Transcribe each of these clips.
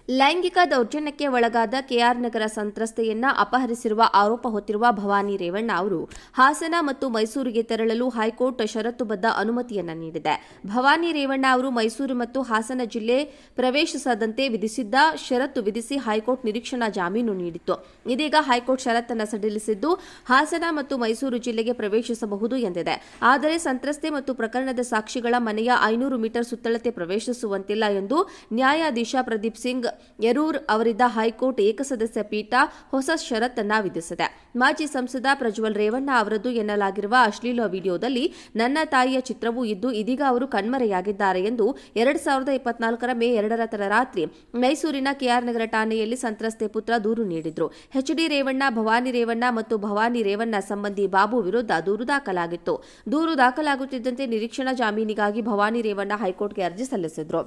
ಲೈಂಗಿಕ ದೌರ್ಜನ್ಯಕ್ಕೆ ಒಳಗಾದ ಕೆಆರ್ ನಗರ ಸಂತ್ರಸ್ತೆಯನ್ನ ಅಪಹರಿಸಿರುವ ಆರೋಪ ಹೊತ್ತಿರುವ ಭವಾನಿ ರೇವಣ್ಣ ಅವರು ಹಾಸನ ಮತ್ತು ಮೈಸೂರಿಗೆ ತೆರಳಲು ಹೈಕೋರ್ಟ್ ಷರತ್ತುಬದ್ಧ ಅನುಮತಿಯನ್ನ ನೀಡಿದೆ. ಭವಾನಿ ರೇವಣ್ಣ ಅವರು ಮೈಸೂರು ಮತ್ತು ಹಾಸನ ಜಿಲ್ಲೆ ಪ್ರವೇಶಿಸದಂತೆ ವಿಧಿಸಿದ್ದ ಷರತ್ತು ವಿಧಿಸಿ ಹೈಕೋರ್ಟ್ ನಿರೀಕ್ಷಣಾ ಜಾಮೀನು ನೀಡಿತ್ತು. ಇದೀಗ ಹೈಕೋರ್ಟ್ ಷರತ್ತನ್ನು ಸಡಿಲಿಸಿದ್ದು ಹಾಸನ ಮತ್ತು ಮೈಸೂರು ಜಿಲ್ಲೆಗೆ ಪ್ರವೇಶಿಸಬಹುದು ಎಂದಿದೆ. ಆದರೆ ಸಂತ್ರಸ್ತೆ ಮತ್ತು ಪ್ರಕರಣದ ಸಾಕ್ಷಿಗಳ ಮನೆಯ 500 ಮೀಟರ್ ಸುತ್ತಳತೆ ಪ್ರವೇಶಿಸುವಂತಿಲ್ಲ ಎಂದು ನ್ಯಾಯಾಧೀಶ ಪ್ರದೀಪ್ ಸಿಂಗ್ ಯರೂರ್ ಅವರಿದ್ದ ಹೈಕೋರ್ಟ್ ಏಕಸದಸ್ಯ ಪೀಠ ಹೊಸ ಷರತ್ತನ್ನ ವಿಧಿಸಿದೆ. ಮಾಜಿ ಸಂಸದ ಪ್ರಜ್ವಲ್ ರೇವಣ್ಣ ಅವರದ್ದು ಎನ್ನಲಾಗಿರುವ ಅಶ್ಲೀಲ ವಿಡಿಯೋದಲ್ಲಿ ನನ್ನ ತಾಯಿಯ ಚಿತ್ರವೂ ಇದ್ದು ಇದೀಗ ಅವರು ಕಣ್ಮರೆಯಾಗಿದ್ದಾರೆ ಎಂದು 2024 ಮೇ 2 ತಡರಾತ್ರಿ ಮೈಸೂರಿನ ಕೆಆರ್ ನಗರ ಠಾಣೆಯಲ್ಲಿ ಸಂತ್ರಸ್ತೆ ಪುತ್ರ ದೂರು ನೀಡಿದ್ರು. ಎಚ್ಡಿ ರೇವಣ್ಣ, ಭವಾನಿ ರೇವಣ್ಣ ಮತ್ತು ಭವಾನಿ ರೇವಣ್ಣ ಸಂಬಂಧಿ ಬಾಬು ವಿರುದ್ಧ ದೂರು ದಾಖಲಾಗಿತ್ತು. ದೂರು ದಾಖಲಾಗುತ್ತಿದ್ದಂತೆ ನಿರೀಕ್ಷಣಾ ಜಾಮೀನಿಗಾಗಿ ಭವಾನಿ ರೇವಣ್ಣ ಹೈಕೋರ್ಟ್ಗೆ ಅರ್ಜಿ ಸಲ್ಲಿಸಿದ್ರು.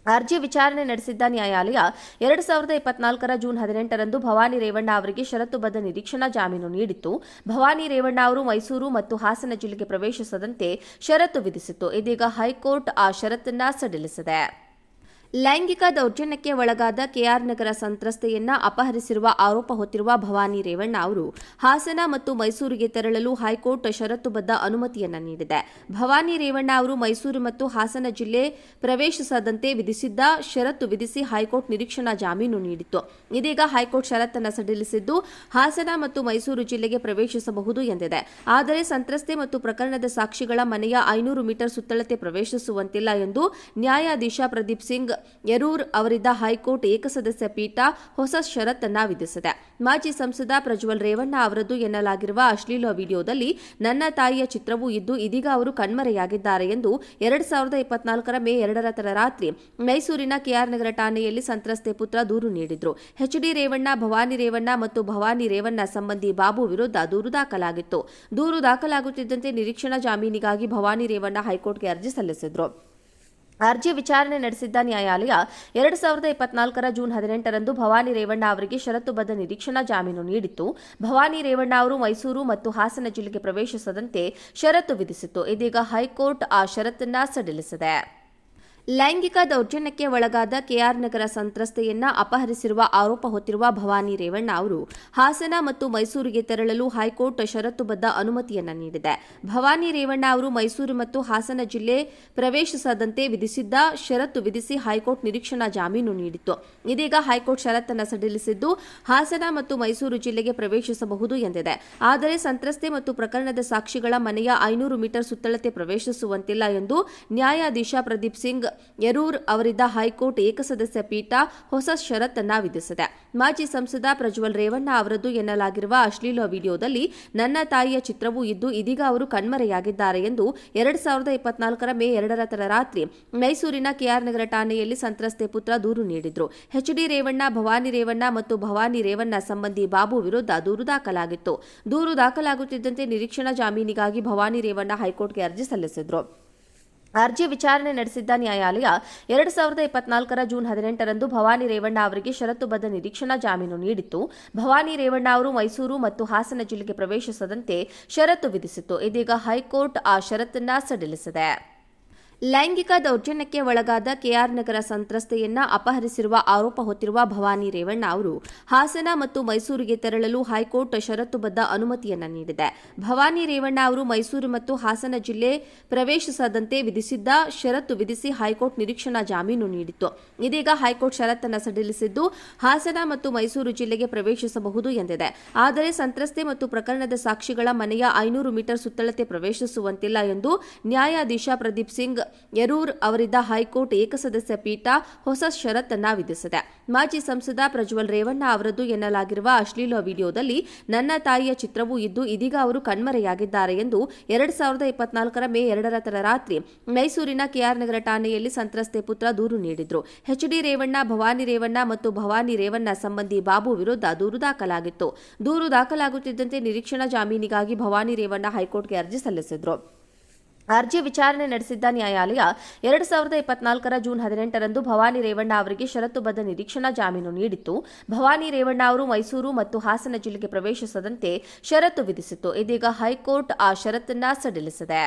ಅರ್ಜಿ ವಿಚಾರಣೆ ನಡೆಸಿದ್ದ ನ್ಯಾಯಾಲಯ 2024 ಜೂನ್ 18ರಂದು ಭವಾನಿ ರೇವಣ್ಣ ಅವರಿಗೆ ಷರತ್ತುಬದ್ಧ ನಿರೀಕ್ಷಣಾ ಜಾಮೀನು ನೀಡಿತ್ತು. ಭವಾನಿ ರೇವಣ್ಣ ಅವರು ಮೈಸೂರು ಮತ್ತು ಹಾಸನ ಜಿಲ್ಲೆಗೆ ಪ್ರವೇಶಿಸದಂತೆ ಷರತ್ತು ವಿಧಿಸಿತ್ತು. ಇದೀಗ ಹೈಕೋರ್ಟ್ ಆ ಷರತ್ತನ್ನ ಸಡಿಲಿಸಿದೆ. ಲೈಂಗಿಕ ದೌರ್ಜನ್ಯಕ್ಕೆ ಒಳಗಾದ ಕೆಆರ್ ನಗರ ಸಂತ್ರಸ್ತೆಯನ್ನ ಅಪಹರಿಸಿರುವ ಆರೋಪ ಹೊತ್ತಿರುವ ಭವಾನಿ ರೇವಣ್ಣ ಅವರು ಹಾಸನ ಮತ್ತು ಮೈಸೂರಿಗೆ ತೆರಳಲು ಹೈಕೋರ್ಟ್ ಷರತ್ತುಬದ್ಧ ಅನುಮತಿಯನ್ನ ನೀಡಿದೆ. ಭವಾನಿ ರೇವಣ್ಣ ಅವರು ಮೈಸೂರು ಮತ್ತು ಹಾಸನ ಜಿಲ್ಲೆ ಪ್ರವೇಶಿಸದಂತೆ ವಿಧಿಸಿದ್ದ ಷರತ್ತು ವಿಧಿಸಿ ಹೈಕೋರ್ಟ್ ನಿರೀಕ್ಷಣಾ ಜಾಮೀನು ನೀಡಿತ್ತು. ಇದೀಗ ಹೈಕೋರ್ಟ್ ಷರತ್ತನ್ನು ಸಡಿಲಿಸಿದ್ದು ಹಾಸನ ಮತ್ತು ಮೈಸೂರು ಜಿಲ್ಲೆಗೆ ಪ್ರವೇಶಿಸಬಹುದು ಎಂದಿದೆ. ಆದರೆ ಸಂತ್ರಸ್ತೆ ಮತ್ತು ಪ್ರಕರಣದ ಸಾಕ್ಷಿಗಳ ಮನೆಯ 500 ಮೀಟರ್ ಸುತ್ತಳತೆ ಪ್ರವೇಶಿಸುವಂತಿಲ್ಲ ಎಂದು ನ್ಯಾಯಾಧೀಶ ಪ್ರದೀಪ್ ಸಿಂಗ್ ಯರೂರ್ ಅವರಿದ್ದ ಹೈಕೋರ್ಟ್ ಏಕಸದಸ್ಯ ಪೀಠ ಹೊಸ ಷರತ್ತನ್ನ ವಿಧಿಸಿದೆ. ಮಾಜಿ ಸಂಸದ ಪ್ರಜ್ವಲ್ ರೇವಣ್ಣ ಅವರದ್ದು ಎನ್ನಲಾಗಿರುವ ಅಶ್ಲೀಲ ವಿಡಿಯೋದಲ್ಲಿ ನನ್ನ ತಾಯಿಯ ಚಿತ್ರವೂ ಇದ್ದು ಇದೀಗ ಅವರು ಕಣ್ಮರೆಯಾಗಿದ್ದಾರೆ ಎಂದು 2024 ಮೇ 2 ತಡರಾತ್ರಿ ಮೈಸೂರಿನ ಕೆಆರ್ ನಗರ ಠಾಣೆಯಲ್ಲಿ ಸಂತ್ರಸ್ತೆ ಪುತ್ರ ದೂರು ನೀಡಿದ್ರು. ಎಚ್ಡಿ ರೇವಣ್ಣ, ಭವಾನಿ ರೇವಣ್ಣ ಮತ್ತು ಭವಾನಿ ರೇವಣ್ಣ ಸಂಬಂಧಿ ಬಾಬು ವಿರುದ್ಧ ದೂರು ದಾಖಲಾಗಿತ್ತು. ದೂರು ದಾಖಲಾಗುತ್ತಿದ್ದಂತೆ ನಿರೀಕ್ಷಣಾ ಜಾಮೀನಿಗಾಗಿ ಭವಾನಿ ರೇವಣ್ಣ ಹೈಕೋರ್ಟ್ಗೆ ಅರ್ಜಿ ಸಲ್ಲಿಸಿದ್ರು. ಅರ್ಜಿ ವಿಚಾರಣೆ ನಡೆಸಿದ್ದ ನ್ಯಾಯಾಲಯ 2024 ಜೂನ್ 18ರಂದು ಭವಾನಿ ರೇವಣ್ಣ ಅವರಿಗೆ ಷರತ್ತುಬದ್ಧ ನಿರೀಕ್ಷಣಾ ಜಾಮೀನು ನೀಡಿತ್ತು. ಭವಾನಿ ರೇವಣ್ಣ ಅವರು ಮೈಸೂರು ಮತ್ತು ಹಾಸನ ಜಿಲ್ಲೆಗೆ ಪ್ರವೇಶಿಸದಂತೆ ಷರತ್ತು ವಿಧಿಸಿತ್ತು. ಇದೀಗ ಹೈಕೋರ್ಟ್ ಆ ಷರತ್ತನ್ನ ಸಡಿಲಿಸಿದೆ. ಲೈಂಗಿಕ ದೌರ್ಜನ್ಯಕ್ಕೆ ಒಳಗಾದ ಕೆಆರ್ ನಗರ ಸಂತ್ರಸ್ತೆಯನ್ನ ಅಪಹರಿಸಿರುವ ಆರೋಪ ಹೊತ್ತಿರುವ ಭವಾನಿ ರೇವಣ್ಣ ಅವರು ಹಾಸನ ಮತ್ತು ಮೈಸೂರಿಗೆ ತೆರಳಲು ಹೈಕೋರ್ಟ್ ಷರತ್ತುಬದ್ಧ ಅನುಮತಿಯನ್ನ ನೀಡಿದೆ. ಭವಾನಿ ರೇವಣ್ಣ ಅವರು ಮೈಸೂರು ಮತ್ತು ಹಾಸನ ಜಿಲ್ಲೆ ಪ್ರವೇಶಿಸದಂತೆ ವಿಧಿಸಿದ್ದ ಷರತ್ತು ವಿಧಿಸಿ ಹೈಕೋರ್ಟ್ ನಿರೀಕ್ಷಣಾ ಜಾಮೀನು ನೀಡಿತ್ತು. ಇದೀಗ ಹೈಕೋರ್ಟ್ ಷರತ್ತನ್ನು ಸಡಿಲಿಸಿದ್ದು ಹಾಸನ ಮತ್ತು ಮೈಸೂರು ಜಿಲ್ಲೆಗೆ ಪ್ರವೇಶಿಸಬಹುದು ಎಂದಿದೆ. ಆದರೆ ಸಂತ್ರಸ್ತೆ ಮತ್ತು ಪ್ರಕರಣದ ಸಾಕ್ಷಿಗಳ ಮನೆಯ 500 ಮೀಟರ್ ಸುತ್ತಳತೆ ಪ್ರವೇಶಿಸುವಂತಿಲ್ಲ ಎಂದು ನ್ಯಾಯಾಧೀಶ ಪ್ರದೀಪ್ ಸಿಂಗ್ ಯರೂರ್ ಅವರಿದ್ದ ಹೈಕೋರ್ಟ್ ಏಕಸದಸ್ಯ ಪೀಠ ಹೊಸ ಷರತ್ತನ್ನ ವಿಧಿಸಿದೆ. ಮಾಜಿ ಸಂಸದ ಪ್ರಜ್ವಲ್ ರೇವಣ್ಣ ಅವರದ್ದು ಎನ್ನಲಾಗಿರುವ ಅಶ್ಲೀಲ ವಿಡಿಯೋದಲ್ಲಿ ನನ್ನ ತಾಯಿಯ ಚಿತ್ರವೂ ಇದ್ದು ಇದೀಗ ಅವರು ಕಣ್ಮರೆಯಾಗಿದ್ದಾರೆ ಎಂದು 2024 ಮೇ 2 ತಡರಾತ್ರಿ ಮೈಸೂರಿನ ಕೆಆರ್ ನಗರ ಠಾಣೆಯಲ್ಲಿ ಸಂತ್ರಸ್ತೆ ಪುತ್ರ ದೂರು ನೀಡಿದ್ರು. ಎಚ್ಡಿ ರೇವಣ್ಣ, ಭವಾನಿ ರೇವಣ್ಣ ಮತ್ತು ಭವಾನಿ ರೇವಣ್ಣ ಸಂಬಂಧಿ ಬಾಬು ವಿರುದ್ಧ ದೂರು ದಾಖಲಾಗಿತ್ತು. ದೂರು ದಾಖಲಾಗುತ್ತಿದ್ದಂತೆ ನಿರೀಕ್ಷಣಾ ಜಾಮೀನಿಗಾಗಿ ಭವಾನಿ ರೇವಣ್ಣ ಹೈಕೋರ್ಟ್ಗೆ ಅರ್ಜಿ ಸಲ್ಲಿಸಿದ್ರು. ಅರ್ಜಿ ವಿಚಾರಣೆ ನಡೆಸಿದ್ದ ನ್ಯಾಯಾಲಯ 2024 ಜೂನ್ 18ರಂದು ಭವಾನಿ ರೇವಣ್ಣ ಅವರಿಗೆ ಷರತ್ತುಬದ್ಧ ನಿರೀಕ್ಷಣಾ ಜಾಮೀನು ನೀಡಿತ್ತು. ಭವಾನಿ ರೇವಣ್ಣ ಅವರು ಮೈಸೂರು ಮತ್ತು ಹಾಸನ ಜಿಲ್ಲೆಗೆ ಪ್ರವೇಶಿಸದಂತೆ ಷರತ್ತು ವಿಧಿಸಿತ್ತು. ಇದೀಗ ಹೈಕೋರ್ಟ್ ಆ ಷರತ್ತನ್ನ ಸಡಿಲಿಸಿದೆ. ಲೈಂಗಿಕ ದೌರ್ಜನ್ಯಕ್ಕೆ ಒಳಗಾದ ಕೆಆರ್ ನಗರ ಸಂತ್ರಸ್ತೆಯನ್ನ ಅಪಹರಿಸಿರುವ ಆರೋಪ ಹೊತ್ತಿರುವ ಭವಾನಿ ರೇವಣ್ಣ ಅವರು ಹಾಸನ ಮತ್ತು ಮೈಸೂರಿಗೆ ತೆರಳಲು ಹೈಕೋರ್ಟ್ ಷರತ್ತುಬದ್ಧ ಅನುಮತಿಯನ್ನ ನೀಡಿದೆ. ಭವಾನಿ ರೇವಣ್ಣ ಅವರು ಮೈಸೂರು ಮತ್ತು ಹಾಸನ ಜಿಲ್ಲೆ ಪ್ರವೇಶಿಸದಂತೆ ವಿಧಿಸಿದ್ದ ಷರತ್ತು ವಿಧಿಸಿ ಹೈಕೋರ್ಟ್ ನಿರೀಕ್ಷಣಾ ಜಾಮೀನು ನೀಡಿತ್ತು. ಇದೀಗ ಹೈಕೋರ್ಟ್ ಷರತ್ತನ್ನು ಸಡಿಲಿಸಿದ್ದು ಹಾಸನ ಮತ್ತು ಮೈಸೂರು ಜಿಲ್ಲೆಗೆ ಪ್ರವೇಶಿಸಬಹುದು ಎಂದಿದೆ. ಆದರೆ ಸಂತ್ರಸ್ತೆ ಮತ್ತು ಪ್ರಕರಣದ ಸಾಕ್ಷಿಗಳ ಮನೆಯ 500 ಮೀಟರ್ ಸುತ್ತಳತೆ ಪ್ರವೇಶಿಸುವಂತಿಲ್ಲ ಎಂದು ನ್ಯಾಯಾಧೀಶ ಪ್ರದೀಪ್ ಸಿಂಗ್ ಯರೂರ್ ಅವರಿದ್ದ ಹೈಕೋರ್ಟ್ ಏಕಸದಸ್ಯ ಪೀಠ ಹೊಸ ಷರತ್ತನ್ನ ವಿಧಿಸಿದೆ. ಮಾಜಿ ಸಂಸದ ಪ್ರಜ್ವಲ್ ರೇವಣ್ಣ ಅವರದ್ದು ಎನ್ನಲಾಗಿರುವ ಅಶ್ಲೀಲ ವಿಡಿಯೋದಲ್ಲಿ ನನ್ನ ತಾಯಿಯ ಚಿತ್ರವೂ ಇದ್ದು ಇದೀಗ ಅವರು ಕಣ್ಮರೆಯಾಗಿದ್ದಾರೆ ಎಂದು 2024 ಮೇ 2 ತಡರಾತ್ರಿ ಮೈಸೂರಿನ ಕೆಆರ್ ನಗರ ಠಾಣೆಯಲ್ಲಿ ಸಂತ್ರಸ್ತೆ ಪುತ್ರ ದೂರು ನೀಡಿದ್ರು. ಎಚ್ಡಿ ರೇವಣ್ಣ, ಭವಾನಿ ರೇವಣ್ಣ ಮತ್ತು ಭವಾನಿ ರೇವಣ್ಣ ಸಂಬಂಧಿ ಬಾಬು ವಿರುದ್ಧ ದೂರು ದಾಖಲಾಗಿತ್ತು. ದೂರು ದಾಖಲಾಗುತ್ತಿದ್ದಂತೆ ನಿರೀಕ್ಷಣಾ ಜಾಮೀನಿಗಾಗಿ ಭವಾನಿ ರೇವಣ್ಣ ಹೈಕೋರ್ಟ್ಗೆ ಅರ್ಜಿ ಸಲ್ಲಿಸಿದ್ರು. ಅರ್ಜಿ ವಿಚಾರಣೆ ನಡೆಸಿದ್ದ ನ್ಯಾಯಾಲಯ 2024 ಜೂನ್ 18ರಂದು ಭವಾನಿ ರೇವಣ್ಣ ಅವರಿಗೆ ಷರತ್ತುಬದ್ಧ ನಿರೀಕ್ಷಣಾ ಜಾಮೀನು ನೀಡಿತ್ತು. ಭವಾನಿ ರೇವಣ್ಣ ಅವರು ಮೈಸೂರು ಮತ್ತು ಹಾಸನ ಜಿಲ್ಲೆಗೆ ಪ್ರವೇಶಿಸದಂತೆ ಷರತ್ತು ವಿಧಿಸಿತ್ತು. ಇದೀಗ ಹೈಕೋರ್ಟ್ ಆ ಷರತ್ತನ್ನ ಸಡಿಲಿಸಿದೆ.